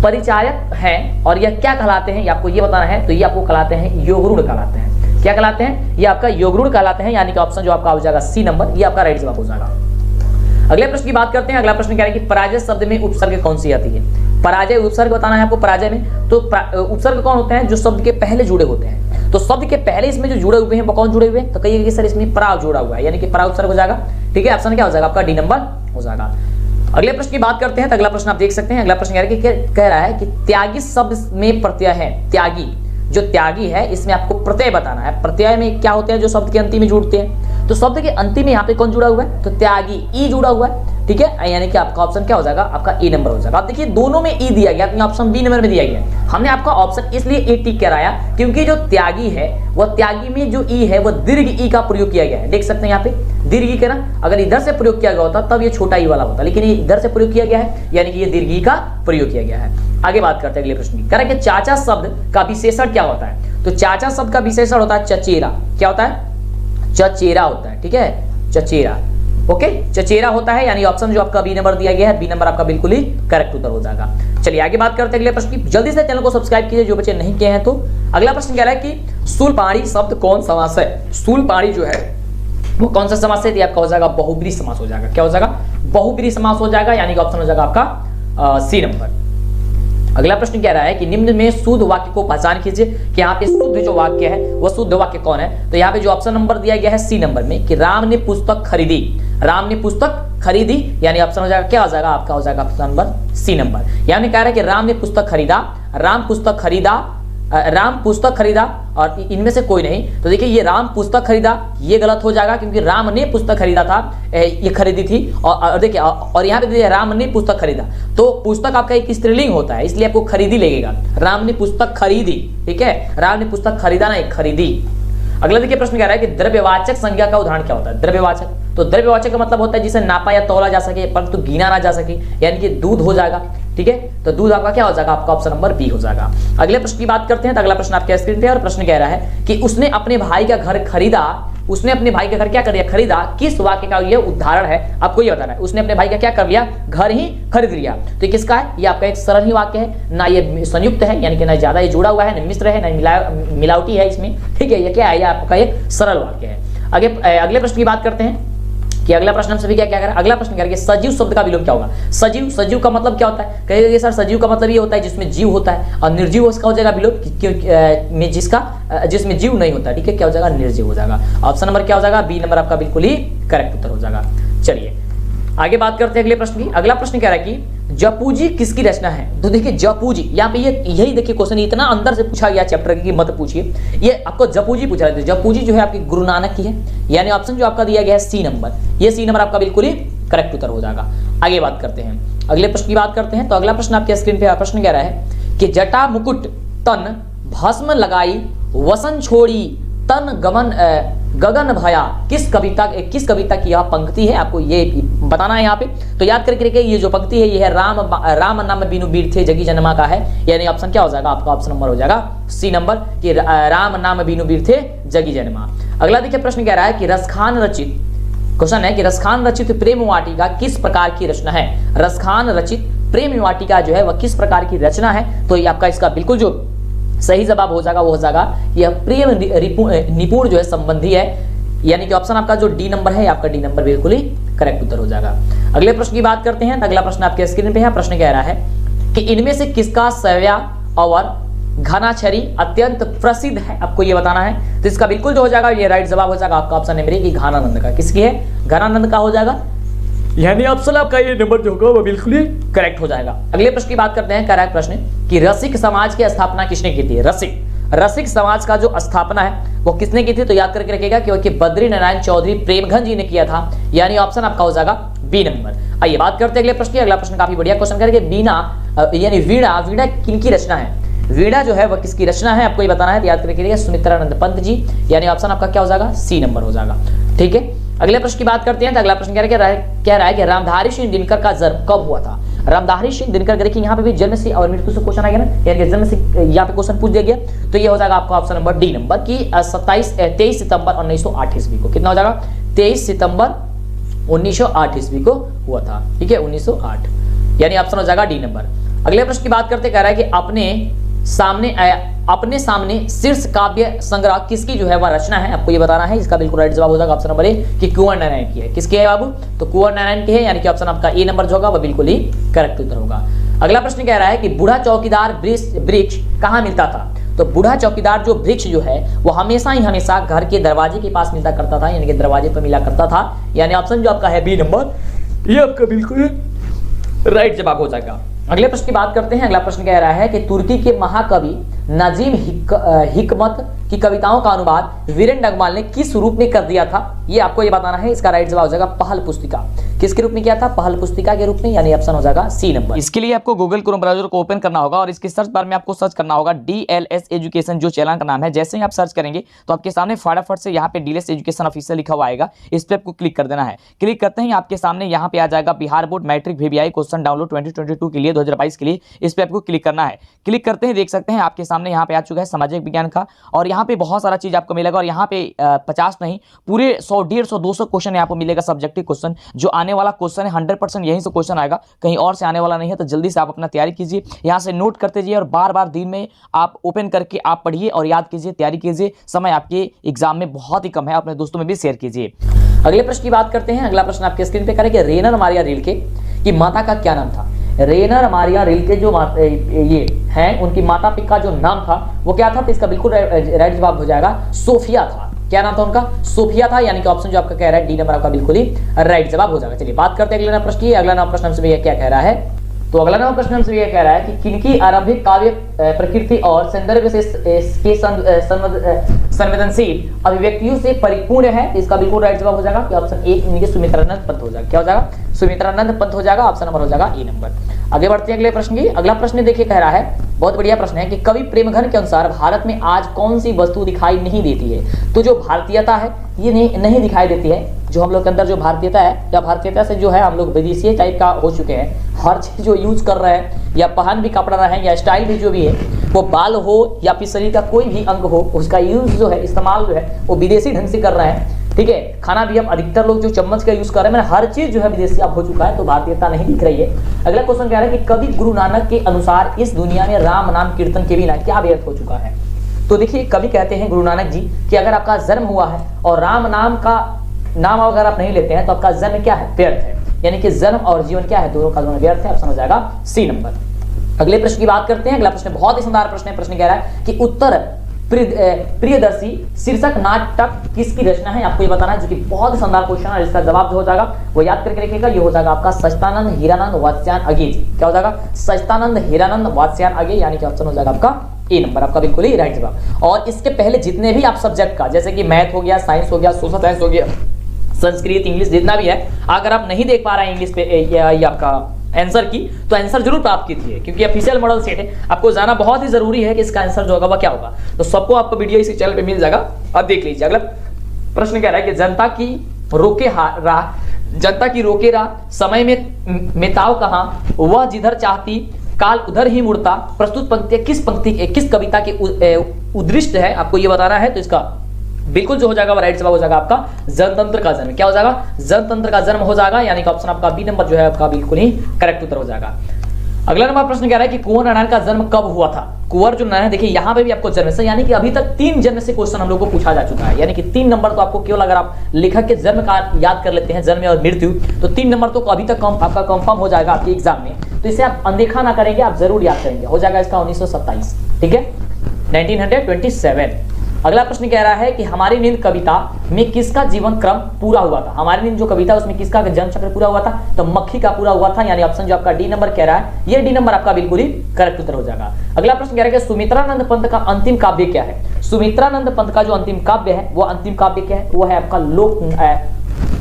परिचायक हैं, और यह क्या कहलाते हैं, ये आपको ये बताना है। तो ये आपको कहलाते हैं योगरूढ़ कहलाते हैं। क्या कहलाते हैं, ये आपका योगरूढ़ कहलाते हैं, यानी कि ऑप्शन जो आपका हो जाएगा सी नंबर, ये आपका राइट जवाब हो जाएगा। अगले प्रश्न की बात करते हैं। अगला प्रश्न कह रहा है कि पराजय शब्द में उपसर्ग कौन सी आती है। पराजय उपसर्ग बताना है आपको पराजय में। तो उपसर्ग कौन होते हैं, जो शब्द के पहले जुड़े होते हैं। तो शब्द के पहले इसमें जो जुड़े हुए हैं वो कौन जुड़े हुए हैं, तो कहिए कि सर इसमें परा जुड़ा हुआ है, यानी कि परा उपसर्ग हो जाएगा। ठीक है, ऑप्शन क्या हो जाएगा आपका डी नंबर हो जाएगा। अगले प्रश्न की बात करते हैं तो अगला प्रश्न आप देख सकते हैं। अगला प्रश्न कह रहा है कि त्यागी शब्द में प्रत्यय है। त्यागी, जो त्यागी है इसमें आपको प्रत्यय बताना है। प्रत्यय में क्या होते हैं, जो शब्द के अंतिम में जुड़ते हैं। तो शब्द के अंतिम में यहाँ पे कौन जुड़ा हुआ है, तो त्यागी, ई जुड़ा हुआ है। ठीक है, यानी कि आपका ऑप्शन क्या हो जाएगा, आपका ए नंबर हो जाएगा। आप देखिए दोनों में ई दिया गया, ऑप्शन बी नंबर में दिया गया। हमने आपका ऑप्शन इसलिए ए टिक कराया क्योंकि जो त्यागी है वह त्यागी में जो ई है वह दीर्घ ई का प्रयोग किया गया है। देख सकते हैं यहाँ पे दीर्घ ई का ना, अगर इधर से प्रयोग किया गया होता तब ये छोटा ई वाला होता, लेकिन ये इधर से प्रयोग किया गया है, यानी कि ये दीर्घ ई का प्रयोग किया गया है। आगे बात करते हैं अगले प्रश्न की। कह रहा है कि चाचा शब्द का विशेषण क्या होता है। तो चाचा शब्द का विशेषण होता है चचेरा। क्या होता है, चचेरा होता है। ठीक है, चचेरा, ओके, चचेरा होता है, यानी ऑप्शन जो आपका बी नंबर दिया गया है, बी नंबर आपका बिल्कुल ही करेक्ट उत्तर हो जाएगा। चलिए आगे बात करते हैं अगले प्रश्न की। जल्दी से चैनल को सब्सक्राइब कीजिए जो बच्चे नहीं किए हैं तो। अगला प्रश्न कह रहा है कि शूलपाणी शब्द कौन समास है। शूलपाणी जो है वो कौन सा समास है, आपका हो जाएगा बहुब्रीहि समास हो जाएगा। क्या हो जाएगा, बहुब्रीहि समास हो जाएगा, यानी कि ऑप्शन हो जाएगा आपका सी नंबर। अगला प्रश्न कह रहा है कि निम्न में शुद्ध वाक्य को पहचान कीजिए कि यहाँ पे शुद्ध जो वाक्य है वह शुद्ध वाक्य कौन है। तो यहाँ पे जो ऑप्शन नंबर दिया गया है सी नंबर में कि राम ने पुस्तक खरीदी। राम ने पुस्तक खरीदी, यानी ऑप्शन हो जाएगा क्या हो जाएगा, आपका हो जाएगा ऑप्शन नंबर सी नंबर। यानी कह रहा है कि राम ने पुस्तक खरीदा, राम पुस्तक खरीदा, राम पुस्तक खरीदा, और इनमें से कोई नहीं। तो देखिए ये राम पुस्तक खरीदा ये गलत हो जाएगा क्योंकि राम ने पुस्तक खरीदा था, ये खरीदी थी। और देखिए और यहाँ पे देखिए राम ने पुस्तक खरीदा, तो पुस्तक आपका एक स्त्रीलिंग होता है, इसलिए आपको खरीदी लगेगा। राम ने पुस्तक खरीदी, ठीक है, राम ने पुस्तक खरीदा नहीं खरीदी। अगला देखिए प्रश्न कह रहा है कि द्रव्यवाचक संज्ञा का उदाहरण क्या होता है। द्रव्यवाचक, तो द्रव्यवाचक का मतलब होता है जिसे नापा या तौला जा सके परंतु गिना ना जा सके, यानी कि दूध हो जाएगा। ठीक है, तो दूध आपका क्या हो जाएगा, आपका ऑप्शन नंबर बी हो जाएगा। अगले प्रश्न की बात करते हैं तो अगला प्रश्न आपके स्क्रीन पे, और प्रश्न कह रहा है कि उसने अपने भाई का घर खरीदा। उसने अपने भाई का घर क्या कर लिया, खरीदा। किस वाक्य का ये उदाहरण है, आपको ये बताना है। उसने अपने भाई का क्या कर लिया, घर ही खरीद लिया। तो ये किसका है, ये आपका एक सरल ही वाक्य है, ना ये संयुक्त है, यानी कि ना ज्यादा ये जुड़ा हुआ है, ना मिश्र है, ना मिलावटी है इसमें। ठीक है, ये क्या है, ये आपका एक सरल वाक्य है। अगले प्रश्न की बात करते हैं कि अगला प्रश्न हम सभी क्या क्या करें। अगला प्रश्न करेंगे सजीव शब्द का विलोम क्या होगा। सजीव, सजीव का मतलब क्या होता है, कहेंगे सर सजीव का मतलब ये होता है जिसमें जीव होता है, और निर्जीव उसका हो जाएगा विलोम में जिसमें जीव नहीं होता। ठीक है, क्या हो जाएगा, निर्जीव हो जाएगा। ऑप्शन नंबर क्या हो जाएगा, बी नंबर आपका बिल्कुल ही करेक्ट उत्तर हो जाएगा। चलिए आगे बात करते हैं अगले प्रश्न की। अगला प्रश्न कह रहा है कि जपूजी किसकी रचना है। तो देखिए जपूजी, यहाँ पे यही देखिए क्वेश्चन इतना अंदर से पूछा गया चैप्टर की, मत पूछिए। ये आपको जपूजी पूछा है, जपूजी जो है आपकी गुरु नानक की है, यानी ऑप्शन जो आपका दिया गया है सी नंबर। ये सी नंबर आपका बिल्कुल ही करेक्ट उत्तर हो जाएगा। आगे बात करते हैं, अगले प्रश्न की बात करते हैं। तो अगला प्रश्न आपके स्क्रीन पे प्रश्न कह रहा है कि जटा मुकुट तन भस्म लगाई वसन छोड़ी तन गगन भया, किस कविता की यह पंक्ति है, आपको ये बताना है यहाँ पे। तो याद करके रखिए, ये जो पंक्ति है ये है राम नाम बिनु बीर थे जगी जनमा का है, यानी ऑप्शन क्या हो जाएगा आपका, ऑप्शन नंबर हो जाएगा सी नंबर कि राम नाम बिनु बीर थे जगी जनमा। अगला देखिए प्रश्न कह रहा है कि रसखान रचित, क्वेश्चन है कि रसखान रचित प्रेम वाटिका किस प्रकार की रचना है। रसखान रचित प्रेम वाटिका जो है वह किस प्रकार की रचना है, तो ये आपका इसका बिल्कुल जो सही जवाब हो जाएगा वो हो जाएगा यह प्रेम निपुण जो है संबंधी है, यानी कि ऑप्शन आपका जो डी नंबर है आपका डी नंबर बिल्कुल ही करेक्ट उत्तर हो जाएगा। अगले प्रश्न की बात करते हैं। अगला प्रश्न आपके स्क्रीन पे है। प्रश्न कह रहा है कि इनमें से किसका सव्या और घनाछरी अत्यंत प्रसिद्ध है, आपको ये बताना है। तो इसका बिल्कुल जो हो जाएगा ये राइट जवाब हो जाएगा आपका ऑप्शन नंबर ए कि घनानंद का। किसकी है, घनानंद का हो जाएगा, यानी ऑप्शन आपका ये नंबर जो होगा वो बिल्कुल ही करेक्ट हो जाएगा। अगले प्रश्न की बात करते हैं। करेक्ट प्रश्न कि रसिक समाज की स्थापना किसने की थी। रसिक समाज का जो स्थापना है वो किसने की थी, तो याद करके रखिएगा क्योंकि बद्री नारायण चौधरी प्रेमघन जी ने किया था, यानी ऑप्शन आपका हो जाएगा बी नंबर। आइए बात करते हैं अगले प्रश्न की। अगला प्रश्न काफी बढ़िया क्वेश्चन करेंगे। बीना यानी वीणा किनकी रचना है। वीणा जो है वह किसकी रचना है आपको ये बताना है, तो याद करके रखिएगा सुमित्रानंद पंत जी, यानी ऑप्शन आपका क्या हो जाएगा सी नंबर हो जाएगा। ठीक है, अगले प्रश्न की बात करते हैं। तो अगला प्रश्न कह रहा है कि रामधारी सिंह दिनकर का जन्म कब हुआ था। रामधारी सिंह दिनकर, देखिए यहाँ पे भी जन्म से और मृत्यु से क्वेश्चन आ गया ना, यानी जन्म से यहाँ पे क्वेश्चन पूछ दिया गया, तो ये हो जाएगा आपका ऑप्शन नंबर डी नंबर की 23 सितंबर 1908 ईस्वी को। कितना हो जाएगा 23 सितंबर 1908 ईस्वी को हुआ था। ठीक है 1908, यानी ऑप्शन हो जाएगा डी नंबर। अगले प्रश्न की बात करते कह रहा है कि अपने सामने शीर्ष काव्य संग्रह किसकी जो है वह रचना है, आपको ये बताना है। इसका बिल्कुल राइट जवाब हो जाएगा ऑप्शन नंबर ए कि कुंवर नारायण की है। किसकी है बाबू, तो कुंवर नारायण की है, यानी कि ऑप्शन आपका ए नंबर जो होगा वह बिल्कुल ही करेक्ट उत्तर होगा। अगला प्रश्न कह रहा है कि बूढ़ा चौकीदार वृक्ष कहाँ मिलता था। तो बूढ़ा चौकीदार जो वृक्ष जो है वो हमेशा घर के दरवाजे के पास मिलता करता था, यानी कि दरवाजे पर मिला करता था, यानी ऑप्शन जो आपका है बी नंबर, ये आपका बिल्कुल राइट जवाब हो जाएगा। अगले प्रश्न की बात करते हैं। अगला प्रश्न कह रहा है कि तुर्की के महाकवि नजीम हिकमत की कविताओं का अनुवाद वीरेन डगमाल ने किस रूप में कर दिया था, ये आपको ये बताना है। इसका राइट जवाब हो जाएगा पहल पुस्तिका। किसके रूप में किया था, पहल पुस्तिका के रूप में, यानी ऑप्शन हो जाएगा सी नंबर। इसके लिए आपको गूगल क्रोम ब्राउजर को ओपन करना होगा और इसके सर्च बार में आपको सर्च करना होगा DLS एजुकेशन, जो चैनल का नाम है। जैसे ही आप सर्च करेंगे तो आपके सामने फटाफट से यहाँ पे DLS एजुकेशन ऑफिशियल लिखा हुआ आएगा, इस पर आपको क्लिक कर देना है। क्लिक करते ही आपके सामने यहाँ पे आ जाएगा Bihar board matric VBI question download 2022 के लिए 2022 के लिए, इस पर आपको क्लिक करना है। क्लिक करते ही देख सकते हैं आपके सामने यहाँ पे आ चुका है सामाजिक विज्ञान का, और यहाँ पे बहुत सारा चीज आपको मिलेगा। और यहाँ पे 50 नहीं पूरे 100, 150, 200 क्वेश्चन यहाँ पे मिलेगा, सब्जेक्टिव क्वेश्चन। जो आने वाला क्वेश्चन है 100% यहीं से क्वेश्चन आएगा, कहीं और से आने वाला नहीं है। तो जल्दी से आप अपना तैयारी कीजिए, यहाँ से नोट करते जाइए और बार बार दिन में आप ओपन करके आप पढ़िए और याद कीजिए, तैयारी कीजिए। समय आपके एग्जाम में बहुत ही कम है, अपने दोस्तों में भी शेयर कीजिए। अगले प्रश्न की बात करते हैं। अगला प्रश्न आपके स्क्रीन पे करेंगे। रेनर मारिया रिल्के की माता का क्या नाम था। रेनर मारिया रिल्के जो ये हैं उनकी माता पिता का जो नाम था वो क्या था, तो इसका बिल्कुल राइट जवाब हो जाएगा सोफिया था। क्या नाम था उनका, सोफिया था, यानी कि ऑप्शन जो आपका कह रहा है डी नंबर आपका बिल्कुल ही राइट जवाब हो जाएगा। चलिए बात करते हैं अगला प्रश्न की। अगला नंबर प्रश्न हमसे भैया क्या कह रहा है, तो अगला नंबर प्रश्न हमसे यह कह रहा है कि किनकी आरंभिक काव्य प्रकृति और संदर्भ से संवेदनशील अभिव्यक्तियों से परिपूर्ण है। तो इसका बिल्कुल राइट जवाब हो जाएगा कि ऑप्शन ए इनके सुमित्रानंद पंत हो जाएगा। क्या हो जाएगा, सुमित्रानंद पंत हो जाएगा, ऑप्शन नंबर हो जाएगा ए नंबर। आगे बढ़ते हैं अगले प्रश्न की। अगला प्रश्न देखिए कह रहा है, बहुत बढ़िया प्रश्न है कि कवि प्रेमघन के अनुसार भारत में आज कौन सी वस्तु दिखाई नहीं देती है। तो जो भारतीयता है ये नहीं दिखाई देती है, जो हम लोग के अंदर जो भारतीयता है, या भारतीयता से जो है हम लोग विदेशी टाइप का हो चुके हैं। हर चीज जो यूज कर रहे हैं या पहन भी कपड़ा रहे हैं या स्टाइल भी जो भी है, वो बाल हो या फिर शरीर का कोई भी अंग हो, उसका यूज जो है, इस्तेमाल जो है वो विदेशी ढंग से कर रहे हैं। ठीक है, खाना भी अब अधिकतर लोग जो चम्मच का यूज कर रहे हैं, मैंने हर चीज जो है विदेशी अब हो चुका है, तो भारतीयता नहीं दिख रही है। अगला क्वेश्चन कह रहा है कि कवि गुरु नानक के अनुसार इस दुनिया में राम नाम कीर्तन के बिना क्या व्यर्थ हो चुका है। तो देखिए कवि कहते हैं गुरु नानक जी कि अगर आपका जन्म हुआ है और राम नाम का नाम अगर आप नहीं लेते हैं तो आपका जन्म क्या है, व्यर्थ है। यानी कि जन्म और जीवन क्या है, दोनों का दोनों व्यर्थ है। ऑप्शन हो जाएगा सी नंबर। अगले प्रश्न की बात करते हैं। अगला प्रश्न बहुत ही शानदार प्रश्न है। प्रश्न कह रहा है कि उत्तर प्रियदर्शी शीर्षक नाटक किसकी रचना है, आपको ये बताना है, जो कि बहुत ही शानदार क्वेश्चन है। इसका जवाब जो हो जाएगा वो याद करके रखिएगा, ये हो जाएगा आपका सच्चिदानंद हीरानंद वात्स्यायन अगे जी। क्या हो जाएगा, सच्चिदानंद हीरानंद वात्स्यायन अगे, यानी कि ऑप्शन हो जाएगा आपका ए नंबर, आपका बिल्कुल ही राइट जवाब। और इसके पहले जितने भी आप सब्जेक्ट का, जैसे कि मैथ हो गया, साइंस हो गया, सोशल साइंस हो गया, संस्कृत, इंग्लिश जितना भी है, अगर आप नहीं देख पा रहे हैं इंग्लिश पे या आपका आंसर की, तो आंसर जरूर प्राप्त कीजिए, क्योंकि ऑफिशियल मॉडल सेट है, आपको जाना बहुत ही जरूरी है कि इसका आंसर जो होगा वह क्या होगा। तो सबको आपको वीडियो इसी चैनल पे मिल जाएगा, अब देख लीजिए। अगला प्रश्न कह रहा है कि जनता की रोके राह, समय में ताव कहां, वह जिधर चाहती काल उधर ही मुड़ता, प्रस्तुत पंक्ति किस कविता की उद्दिष्ट है, आपको ये बताना है। तो इसका बिल्कुल जो हो जाएगा राइट जवाब हो जाएगा आपका जनतंत्र का जन्म। क्या हो जाएगा? जनतंत्र का जन्म हो जाएगा, यानी कि ऑप्शन आपका बी नंबर जो है आपका बिल्कुल ही करेक्ट उत्तर हो जाएगा। अगला नंबर प्रश्न कह रहा है कि कुंवर नारायण का जन्म कब हुआ था। कुंवर जो नारायण, देखिए यहाँ पे भी आपको जन्म से, यानी कि अभी तक 3 जन्म से क्वेश्चन हम लोग को पूछा जा चुका है, यानी कि 3 नंबर तो आपको केवल अगर आप लेखक के जन्म का याद कर लेते हैं, जन्म और मृत्यु, तो 3 नंबर तो अभी तक आपका कंफर्म हो जाएगा आपके एग्जाम में। तो इसे आप अनदेखा ना करेंगे, आप जरूर याद करेंगे। हो जाएगा इसका 1927, ठीक है, 1927। अगला प्रश्न कह रहा है कि हमारी नींद कविता में किसका जीवन क्रम पूरा हुआ था। हमारी नींद जो कविता उसमें किसका जन्म चक्र पूरा हुआ था, तो मक्खी का पूरा हुआ था, यानी ऑप्शन जो आपका डी नंबर कह रहा है, ये डी नंबर आपका बिल्कुल ही करेक्ट उत्तर हो जाएगा। अगला प्रश्न कह रहा है कि सुमित्रानंद पंत का अंतिम काव्य क्या है। सुमित्रानंद पंत का जो अंतिम काव्य है, वो अंतिम काव्य क्या है, वो है आपका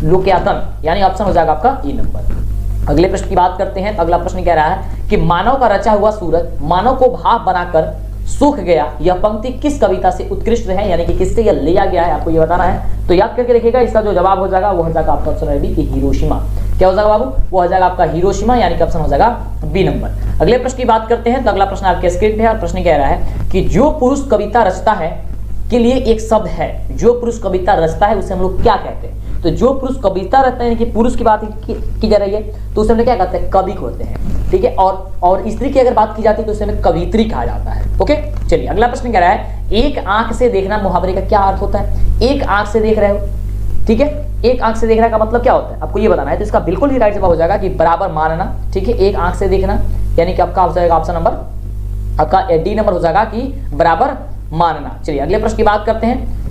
लोकयातन, यानी ऑप्शन हो जाएगा आपका ई नंबर। अगले प्रश्न की बात करते हैं। तो अगला प्रश्न कह रहा है कि मानव का रचा हुआ सूरज मानव को भाव बनाकर सूख गया, यह पंक्ति किस कविता से उत्कृष्ट है, यानी कि किससे यह लिया गया है, आपको ये बताना है। तो याद करके देखिएगा, इसका जो जवाब हो जाएगा वो हो जाएगा आपका ऑप्शन बी, हिरोशिमा। क्या हो जाएगा बाबू? वो हो जाएगा आपका हिरोशिमा, यानी कि ऑप्शन हो जाएगा बी नंबर। अगले प्रश्न की बात करते हैं। तो अगला प्रश्न आपके स्क्रीन पे है, और प्रश्न कह रहा है कि जो पुरुष कविता रचता है के लिए एक शब्द है, जो पुरुष कविता रचता है उसे हम लोग क्या कहते हैं। तो जो पुरुष कविता रचता है, यानी कि पुरुष की बात की जा रही है, तो उसे हम क्या कहते हैं, कवि होते हैं, ठीक है। और स्त्री की अगर बात की जाती है तो उसे हमें कवित्री कहा जाता है। ओके, चलिए अगला प्रश्न कह रहा है एक आंख से देखना मुहावरे का क्या अर्थ होता है। एक आंख से देख रहे हो, ठीक है, एक आंख से देखने का मतलब क्या होता है, आपको ये बताना है। तो इसका बिल्कुल ही राइट जवाब हो जाएगा कि बराबर मानना, ठीक है। एक आंख से देखना यानी कि आपका हो जाएगा ऑप्शन नंबर आपका डी नंबर हो जाएगा कि बराबर मानना। चलिए अगले प्रश्न की बात करते हैं।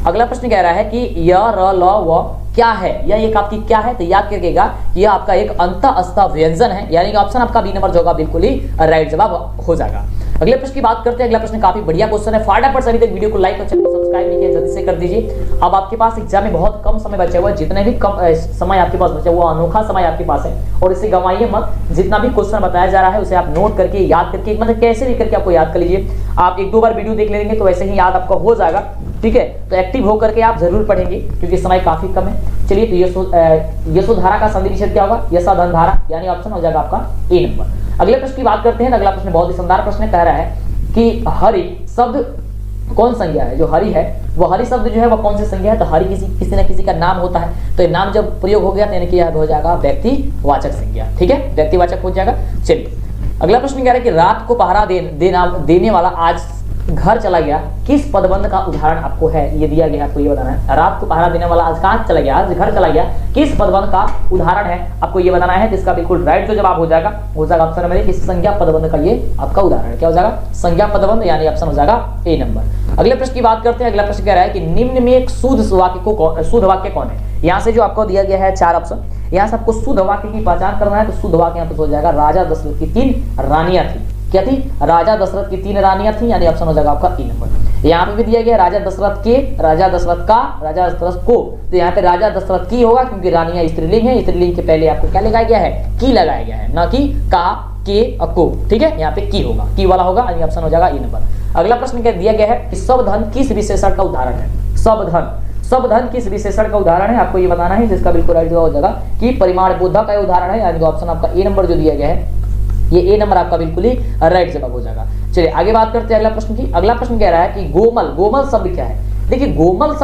अगला प्रश्न कह रहा है कि य र ल व क्या है, यह एक आपकी क्या है। तो याद करिएगा कि यह आपका एक अंतःस्थ व्यंजन है, यानी कि ऑप्शन आपका बी नंबर जो होगा बिल्कुल ही राइट जवाब हो जाएगा। अगले प्रश्न की बात करते हैं। अगला प्रश्न काफी बढ़िया क्वेश्चन है, फटाफट सभी तक वीडियो को लाइक और चैनल को सब्सक्राइब नहीं किया जल्दी से कर दीजिए। अब आपके पास एग्जाम में बहुत कम समय बचा हुआ है, जितने भी कम समय आपके पास बचा हुआ अनोखा समय आपके पास है, और इसे गंवाइए मत। जितना भी क्वेश्चन बताया जा रहा है उसे आप नोट करके याद करके, मतलब कैसे भी करके आपको याद कर लीजिए। आप 1-2 बार वीडियो देख लेंगे तो वैसे ही याद आपका हो जाएगा, ठीक है। तो एक्टिव होकर के आप जरूर पढ़ेंगे, क्योंकि समय काफी कम है। चलिए, तो यशोधारा का संधि विच्छेद क्या होगा, यशोधन धारा, यानी ऑप्शन हो जाएगा आपका ए नंबर। अगले प्रश्न की बात करते हैं। अगला प्रश्न बहुत ही शानदार प्रश्न कह रहा है कि हरि शब्द कौन संज्ञा है। जो हरि है वो हरि शब्द जो है वो कौन सी संज्ञा है। तो हरि किसी न किसी का नाम होता है, तो ये नाम जब प्रयोग हो गया तो यानी कि यह हो जाएगा व्यक्तिवाचक संज्ञा, ठीक है, व्यक्तिवाचक हो जाएगा। चलिए अगला प्रश्न कह रहा है कि रात को पहरा देने वाला आज घर चला गया, किस पदबंध का उदाहरण आपको है, ये दिया गया है, आपको ये बताना है। रात को पहरा देने वाला आज कहाँ चला गया, आज घर चला गया, किस पदबंध का उदाहरण है, आपको ये बताना है। जिसका बिल्कुल राइट जो जवाब हो जाएगा ऑप्शन नंबर 1, संज्ञा पदबंध का ये आपका उदाहरण है। क्या हो जाएगा, संज्ञा पदबंध, यानी ऑप्शन हो जाएगा ए नंबर। अगले प्रश्न की बात करते हैं। अगला प्रश्न कह रहा है कि निम्न में एक शुद्ध वाक्य कौन है। यहाँ से जो आपको दिया गया है 4 ऑप्शन, यहाँ से आपको शुद्ध वाक्य की पहचान करना है। तो शुद्ध वाक्य यहाँ पे हो जाएगा राजा दशरथ की 3 रानियां थी। क्या थी, राजा दशरथ की 3 रानियां थी, यानी ऑप्शन हो जाएगा आपका ई नंबर। यहाँ पे भी दिया गया राजा दशरथ के, राजा दशरथ का, राजा दशरथ को, तो यहाँ पे राजा दशरथ की होगा, क्योंकि रानियां स्त्रीलिंग है। स्त्रीलिंग के पहले आपको क्या लगाया गया है, की लगाया गया है, ना कि का, के, को, ठीक है। यहाँ पे की होगा, की वाला होगा, यानी ऑप्शन हो जाएगा ई नंबर। अगला प्रश्न क्या दिया गया है कि शब्दधन किस विशेषण का उदाहरण है। शब्दधन किस विशेषण का उदाहरण है, आपको ये बताना है। जिसका बिल्कुल राइट जवाब हो जाएगा कि परिमाण बोधक का उदाहरण है, यानी ऑप्शन आपका ए नंबर जो दिया गया है, ये ए नंबर आपका बिल्कुल ही राइट जवाब हो जाएगा। चलिए आगे बात करते हैं अगला प्रश्न की। अगला प्रश्न कह रहा है कि गोमल शब्द क्या है। देखिए गोमल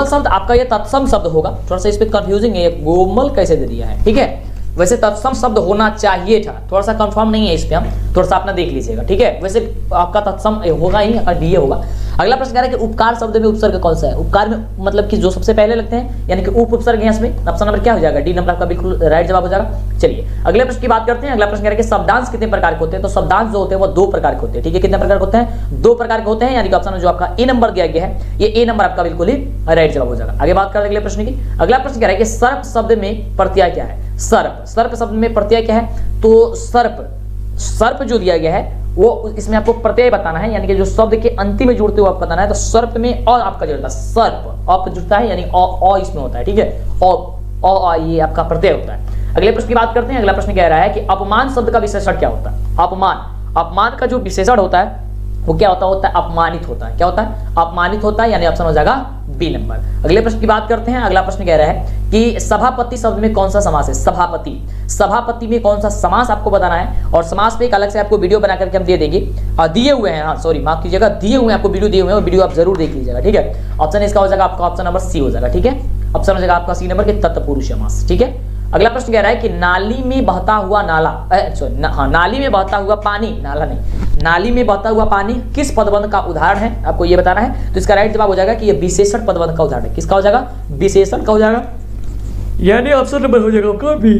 शब्द आपका ये तत्सम शब्द होगा, थोड़ा सा इस पे कंफ्यूजिंग है, गोमल कैसे दे दिया है, ठीक है। वैसे तत्सम शब्द होना चाहिए था, थोड़ा सा कंफर्म नहीं है इस पे, हम थोड़ा सा अपना देख लीजिएगा, ठीक है। वैसे आपका तत्सम होगा ही, डी होगा। अगला प्रश्न कह रहा है कि उपकार शब्द में उपसर्ग कौन सा है। उपकार में मतलब कि जो सबसे पहले लगते हैं, यानी कि उपसर्ग है इसमें, ऑप्शन नंबर क्या हो जाएगा, डी नंबर आपका बिल्कुल राइट जवाब हो जाएगा। चलिए अगले प्रश्न की बात करते हैं। अगला प्रश्न कह रहा है कि शब्दांश कितने प्रकार के होते हैं। तो शब्दांश जो होते हैं वो 2 प्रकार के होते हैं, ठीक है। कितने प्रकार के होते हैं, 2 प्रकार के होते हैं, यानी कि ऑप्शन जो आपका ए नंबर दिया गया है, ये ए नंबर आपका बिल्कुल ही राइट जवाब हो जाएगा। आगे बात करें अगले प्रश्न की। अगला प्रश्न कह रहा है कि सर्प शब्द में प्रत्यय क्या है। सर्प शब्द में प्रत्यय क्या है। तो सर्प जो दिया गया है वो इसमें आपको प्रत्यय बताना है, यानी कि जो शब्द के अंतिम में जुड़ते हुए आपको बताना है। तो सर्प में और आपका जुड़ता है, सर्प आप जुड़ता है, यानी अ इसमें होता है, ठीक है। ये आपका प्रत्यय होता है। अगले प्रश्न की बात करते हैं। अगला प्रश्न कह रहा है कि अपमान शब्द का विशेषण क्या होता है? अपमान का जो विशेषण होता है वो क्या होता है? अपमानित होता है। क्या होता है? अपमानित होता है, यानी ऑप्शन हो जाएगा बी नंबर। अगले प्रश्न की बात करते हैं। अगला प्रश्न कह रहा है कि सभापति शब्द में कौन सा समास है? सभापति में कौन सा समास आपको बताना है, और समास पे एक अलग से आपको वीडियो बना करके हम दे देंगे, दिए हुए हैं, हाँ सॉरी माफ कीजिएगा, दिए हुए हैं आपको, वीडियो दिए हुए हैं, और वीडियो आप जरूर देख लीजिएगा, ठीक है। ऑप्शन इसका हो जाएगा आपका ऑप्शन नंबर सी हो जाएगा, ठीक है। ऑप्शन हो जाएगा आपका सी नंबर के तत्पुरुष समास, ठीक है। अगला प्रश्न कह रहा है कि नाली में बहता हुआ नाली में बहता हुआ पानी, नाला नहीं, नाली में बहता हुआ पानी किस पदबंध का उदाहरण है, आपको ये बताना है। तो इसका राइट जवाब हो जाएगा कि ये विशेषण पदबंध का उदाहरण है। किसका हो जाएगा? विशेषण का हो जाएगा, यानी ऑप्शन नंबर हो जाएगा आपका बी।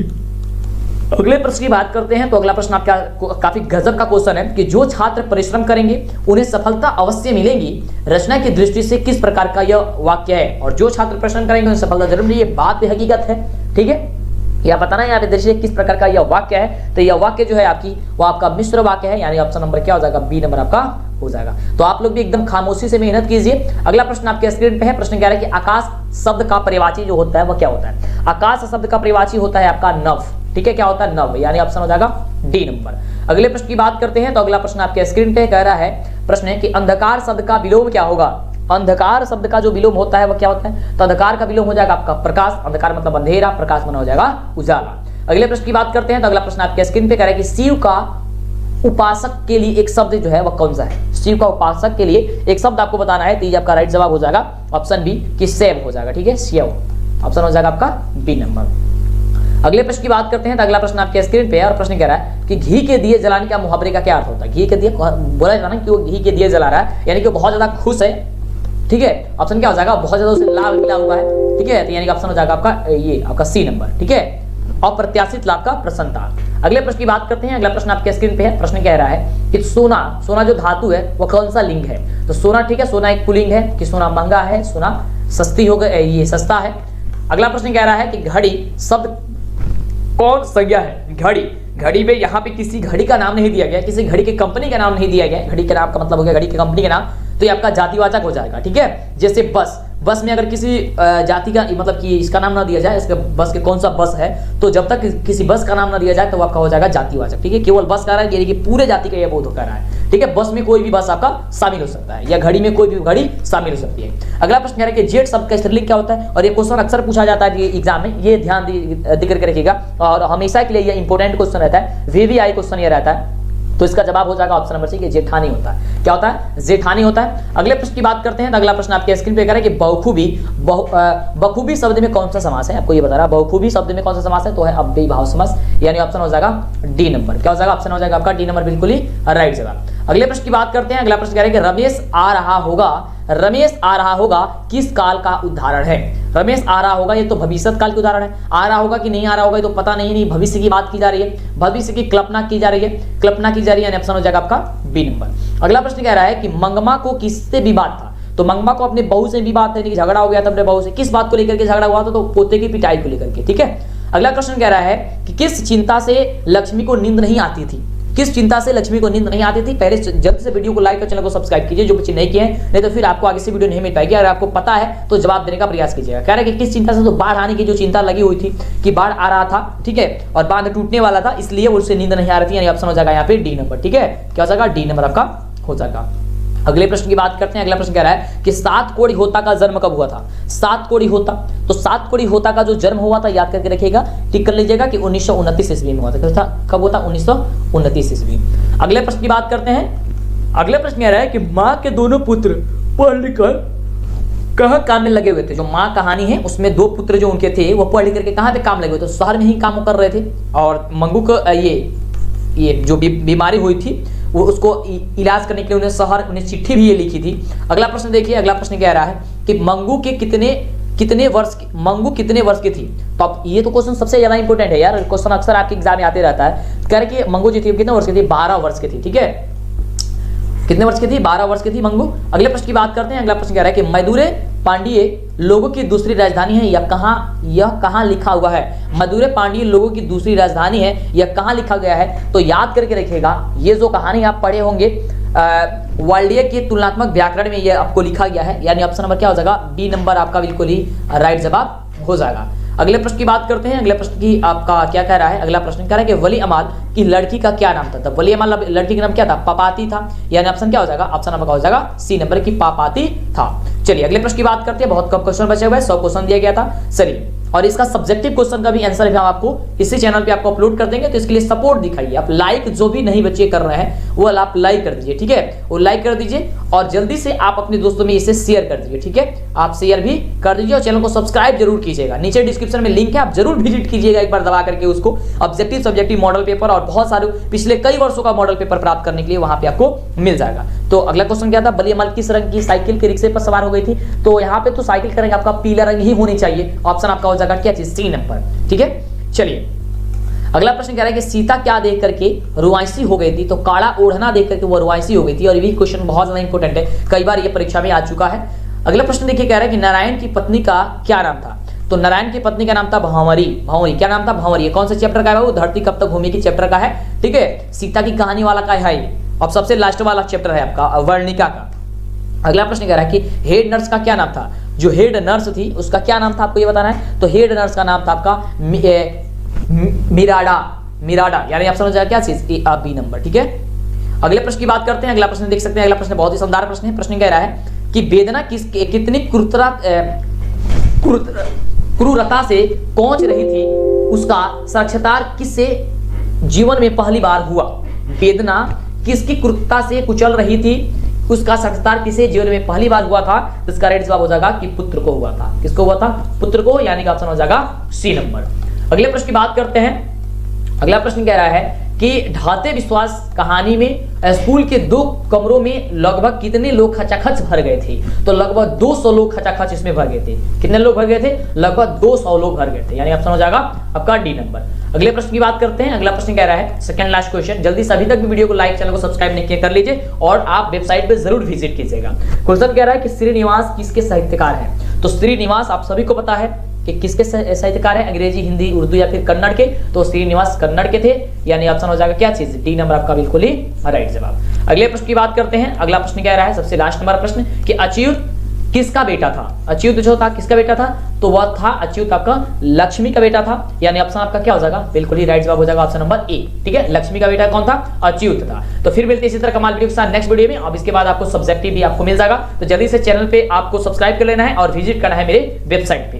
अगले प्रश्न की बात करते हैं। तो अगला प्रश्न आपका काफी गजब का क्वेश्चन है कि जो छात्र परिश्रम करेंगे उन्हें सफलता अवश्य मिलेगी, रचना की दृष्टि से किस प्रकार का यह वाक्य है? और जो छात्र परिश्रम करेंगे उन्हें सफलता जरूर मिलेगी, ये बात हकीकत है, ठीक है। यह बताना है यहाँ पे दृष्टि किस प्रकार का यह वाक्य है। तो यह वाक्य जो है आपकी वो आपका मिश्र वाक्य है, यानी ऑप्शन नंबर क्या हो जाएगा? बी नंबर आपका हो जाएगा। तो आप लोग भी एकदम खामोशी से मेहनत कीजिए। अगला प्रश्न आपके स्क्रीन पे है। प्रश्न कह रहा है कि आकाश शब्द का पर्यायवाची जो होता है वह क्या होता है? आकाश शब्द का पर्यायवाची होता है आपका नभ, ठीक है। क्या होता है? नभ, यानी ऑप्शन हो जाएगा डी नंबर। अगले प्रश्न की बात करते हैं। तो अगला प्रश्न आपके स्क्रीन पे कह रहा है, प्रश्न है कि अंधकार शब्द का विलोम क्या होगा? अंधकार शब्द का जो विलोम होता है वह क्या होता है? तो अंधकार का विलोम हो जाएगा आपका प्रकाश, अंधकार मतलब अंधेरा, प्रकाश माना हो जाएगा उजाला। अगले प्रश्न की बात करते हैं। तो अगला प्रश्न आपके स्क्रीन पे कह रहा है कि शिव का उपासक के लिए एक शब्द जो है वह कौन सा है? शिव का उपासक के लिए एक शब्द आपको बताना है। तो ये आपका राइट जवाब हो जाएगा ऑप्शन बी कि शैव हो जाएगा, ठीक है, शैव। ऑप्शन हो जाएगा आपका बी नंबर। अगले प्रश्न की बात करते हैं। तो अगला प्रश्न आपके स्क्रीन पे है और प्रश्न कह रहा है कि घी के दिए जलाने का मुहावरे का क्या अर्थ होता है? घी के दिए बोला जाता है कि वो घी के दिए जला रहा है, यानी कि बहुत ज्यादा खुश है, ठीक है। ऑप्शन क्या हो जाएगा? बहुत ज्यादा उसे लाभ मिला हुआ है, ठीक है। तो यानी कि ऑप्शन हो जाएगा आपका ये आपका सी नंबर, ठीक है। अप्रत्याशित लाभ का प्रसन्नता। अगले प्रश्न की बात करते हैं। अगला प्रश्न आपके स्क्रीन पे है। प्रश्न कह रहा है कि सोना जो धातु है वह कौन सा लिंग है? तो सोना, ठीक है, सोना एक पुल्लिंग है कि सोना महंगा है, सोना सस्ती हो गई, ये सस्ता है। अगला प्रश्न कह रहा है कि घड़ी शब्द कौन संज्ञा है? घड़ी में यहाँ पे किसी घड़ी का नाम नहीं दिया गया, किसी घड़ी की कंपनी का नाम नहीं दिया गया। घड़ी के नाम का मतलब हो गया घड़ी की कंपनी का नाम, तो ये आपका जातिवाचक हो जाएगा, ठीक है। जैसे बस में अगर किसी जाति का मतलब कि इसका नाम ना दिया जाए, इसके बस के कौन सा बस है, तो जब तक किसी बस का नाम ना दिया जाए तो आपका हो जाएगा जातिवाचक, ठीक है। केवल बस का रहा है, यानी कि पूरे जाति का यह बोध कर रहा है, ठीक है। बस में कोई भी बस आपका शामिल हो सकता है, या घड़ी में कोई भी घड़ी शामिल हो सकती है। अगला प्रश्न कह रहा है कि जेट शब्द का स्त्रीलिंग क्या होता है? और ये क्वेश्चन अक्सर पूछा जाता है एग्जाम में, ये ध्यान देकर के रखिएगा, और हमेशा के लिए ये इंपॉर्टेंट क्वेश्चन रहता है, VVI क्वेश्चन ये रहता है। तो इसका जवाब हो जाएगा ऑप्शन नंबर सी कि जेठानी होता है। क्या होता है? जेठानी होता है। अगले प्रश्न की बात करते हैं। तो अगला प्रश्न आपके स्क्रीन पे कह रहा है कि बखूबी शब्द में कौन सा समास है? आपको ये बता रहा है बखूबी शब्द में कौन सा समास है, तो है अव्ययीभाव समास, यानी ऑप्शन हो जाएगा डी नंबर। क्या हो जाएगा? ऑप्शन हो जाएगा आपका डी नंबर, बिल्कुल ही राइट जवाब। अगले प्रश्न की बात करते हैं। अगला प्रश्न कह रहा है कि रमेश आ रहा होगा किस काल का उदाहरण है? रमेश आ रहा होगा, ये तो भविष्य काल का उदाहरण है। आ रहा होगा कि नहीं आ रहा होगा ये तो पता नहीं, भविष्य की बात की जा रही है, भविष्य की कल्पना की जा रही है, यानी ऑप्शन हो जाएगा आपका बी नंबर। अगला प्रश्न कह रहा है कि मंगमा को किससे विवाद था? तो मंगमा को अपने बहू से विवाद था, झगड़ा हो गया था अपने बहू से। किस बात को लेकर के झगड़ा हुआ था? तो पोते की पिटाई को लेकर के, ठीक है। अगला प्रश्न कह रहा है कि किस चिंता से लक्ष्मी को नींद नहीं आती थी? किस चिंता से लक्ष्मी को नींद नहीं आती थी? पहले जल्द से वीडियो को लाइक और चैनल को सब्सक्राइब कीजिए जो बच्चे नहीं किए हैं, नहीं तो फिर आपको आगे से वीडियो नहीं मिल पाएगी। अगर आपको पता है तो जवाब देने का प्रयास कीजिएगा। कह रहा है कि किस चिंता से? तो बाढ़ आने की जो चिंता लगी हुई थी कि बाढ़ आ रहा था, ठीक है, और बांध टूटने वाला था, इसलिए उससे नींद नहीं आ रही थी, यानी ऑप्शन हो जाएगा यहाँ पे डी नंबर, ठीक है। क्या हो जाएगा? डी नंबर आपका हो जाएगा। अगले प्रश्न की बात करते हैं। अगला प्रश्न कह रहा है कि सात कोड़ी होता का जन्म कब हुआ था? सात कोड़ी होता, तो सात कोड़ी होता का जो जन्म हुआ था याद करके रखिएगा, टिक कर लीजिएगा कि 1929 ईस्वी में हुआ था। कब हुआ था? 1929 ईस्वी। अगले प्रश्न की बात करते हैं। अगले प्रश्न कह रहा है कि माँ के दोनों पुत्र पढ़ लिखकर कहाँ काम में लगे हुए थे? जो माँ कहानी है उसमें दो पुत्र जो उनके थे वो पढ़ लिख करके कहाँ पे काम लगे हुए थे? शहर में ही काम कर रहे थे, और मंगू को ये जो बीमारी हुई थी वो उसको इलाज करने के लिए उन्हें चिट्ठी भी ये लिखी थी। अगला प्रश्न देखिए। अगला प्रश्न कह रहा है कि मंगू कितने वर्ष की थी? तो अब ये तो क्वेश्चन सबसे ज्यादा इंपॉर्टेंट है यार, क्वेश्चन अक्सर आपके एग्जाम में आते रहता है। कह रहे कि मंगू जी थी कितने वर्ष की थी? 12 वर्ष की थी, ठीक है। कितने वर्ष की थी? 12 वर्ष की थी मंगू। अगले प्रश्न की बात करते हैं। अगला प्रश्न कह रहा है कि मदुरै पांडिये लोगों की दूसरी राजधानी है, यह कहाँ लिखा हुआ है? मदुरै पांडिये लोगों की दूसरी राजधानी है, यह कहाँ लिखा गया है? तो याद करके रखिएगा, ये जो कहानी आप पढ़े होंगे वाल्डीय के तुलनात्मक व्याकरण में ये आपको लिखा गया है, यानी ऑप्शन नंबर क्या हो जाएगा? बी नंबर आपका बिल्कुल ही राइट जवाब हो जाएगा। अगले प्रश्न की बात करते हैं। अगले प्रश्न की आपका क्या कह रहा है, अगला प्रश्न कह रहा है कि वली अमाल की लड़की का क्या नाम था। तो वली अमाल लड़की का नाम क्या था, पापाती था, यानी ऑप्शन क्या हो जाएगा, ऑप्शन नंबर का हो जाएगा सी नंबर की पापाती था। चलिए अगले प्रश्न की बात करते हैं। बहुत कम क्वेश्चन बचे हुए हैं, 100 क्वेश्चन दिया गया था। चलिए, और इसका सब्जेक्टिव क्वेश्चन का भी आंसर हम आपको इसी चैनल पे आपको अपलोड कर देंगे, तो इसके लिए सपोर्ट दिखाइए आप। लाइक जो भी नहीं बच्चे कर रहे हैं वो आप लाइक कर दीजिए, ठीक है, वो लाइक कर दीजिए और जल्दी से आप अपने दोस्तों में इसे शेयर कर दीजिए, ठीक है, आप शेयर भी कर दीजिए और चैनल को सब्सक्राइब जरूर कीजिएगा। नीचे डिस्क्रिप्शन में लिंक है, आप जरूर विजिट कीजिएगा एक बार दबा करके उसको। ऑब्जेक्टिव सब्जेक्टिव मॉडल पेपर और बहुत सारे पिछले कई वर्षों का मॉडल पेपर प्राप्त करने के लिए वहां पे आपको मिल जाएगा। तो अगला क्वेश्चन क्या था, वली अमाल किस रंग की साइकिल के रिक्शे पर सवार हो गई थी। तो यहाँ पे तो साइकिल का रंग आपका पीला रंग ही होनी चाहिए, ऑप्शन आपका हो जाएगा क्या चीज, सी नंबर, ठीक है। चलिए अगला प्रश्न कह रहा है कि सीता क्या देख करके रुआंसी हो गई थी। तो काला ओढ़ना देख करके वो रुआंसी हो गई थी, और ये भी क्वेश्चन बहुत ज्यादा इंपॉर्टेंट है, कई बार ये परीक्षा में आ चुका है। अगला प्रश्न देखिए, कह रहा है कि नारायण की पत्नी का क्या नाम था। तो नारायण की पत्नी का नाम था भंवरी। भंवरी क्या नाम था, भंवरी। कौन से चैप्टर का है वो, धरती कब तक घूमी की चैप्टर का है, ठीक है, सीता की कहानी वाला का है ये। अब सबसे लास्ट वाला चैप्टर है आपका वर्णिका का। अगला प्रश्न कह रहा है कि हेड नर्स का क्या नाम था। जो हेड नर्स थी उसका क्या नाम था, आपको ये बताना है। तो हेड नर्स का नाम था आपका मिराडा, यानी ऑप्शन हो जाएगा क्या चीज, ए बी नंबर, ठीक है। अगले प्रश्न की बात करते हैं। अगला प्रश्न देख सकते हैं, अगला प्रश्न बहुत ही शानदार प्रश्न है। प्रश्न कह रहा है कि वेदना कितनी क्रूरता से कोंच रही थी, उसका साक्षात्कार किससे जीवन में पहली बार हुआ। वेदना किसकी क्रूरता से कुचल रही थी, उसका साक्षात्कार किसे जीवन में पहली बार हुआ था। तो इसका राइट जवाब हो जाएगा कि पुत्र को हुआ था। किसको हुआ था, पुत्र को, यानी कि ऑप्शन हो जाएगा सी नंबर। अगले प्रश्न की बात करते हैं। अगला प्रश्न कह रहा है कि ढाते विश्वास कहानी में स्कूल के 2 कमरों में लगभग कितने लोग खचाखच भर गए थे। तो लगभग 200 लोग खचाखच इसमें भर गए थे। कितने लोग भर गए थे, लगभग 200 लोग भर गए थे, यानी ऑप्शन हो जाएगा आपका डी नंबर। अगले प्रश्न की बात करते हैं। अगला प्रश्न कह रहा है, सेकंड लास्ट क्वेश्चन, जल्दी से अभी तक भी वीडियो को लाइक, चैनल को सब्सक्राइब नहीं किया कर लीजिए और आप वेबसाइट पे जरूर विजिट कीजिएगा। क्वेश्चन कह रहा है कि श्रीनिवास किसके साहित्यकार हैं। तो श्रीनिवास आप सभी को पता है कि किसके साहित्यकार है, अंग्रेजी, हिंदी, उर्दू या फिर कन्नड़ के। तो श्रीनिवास कन्नड़ के थे, यानी ऑप्शन हो जाएगा क्या चीज, डी नंबर आपका बिल्कुल ही राइट जवाब। अगले प्रश्न की बात करते हैं। अगला प्रश्न कह रहा है, सबसे लास्ट नंबर प्रश्न, कि अच्युत किसका बेटा था। अच्युत जो था किसका बेटा था, तो वह था अच्युत आपका लक्ष्मी का बेटा था, यानी ऑप्शन आपका क्या हो जाएगा, बिल्कुल ही राइट जवाब हो जाएगा ऑप्शन नंबर ए, ठीक है। लक्ष्मी का बेटा कौन था, अच्युत था। तो फिर मिलते हैं इसी तरह कमाल वीडियो के साथ नेक्स्ट वीडियो में। अब इसके बाद आपको सब्जेक्टिव भी आपको मिल जाएगा, तो जल्दी से चैनल पे आपको सब्सक्राइब कर लेना है और विजिट करना है मेरे वेबसाइट पे।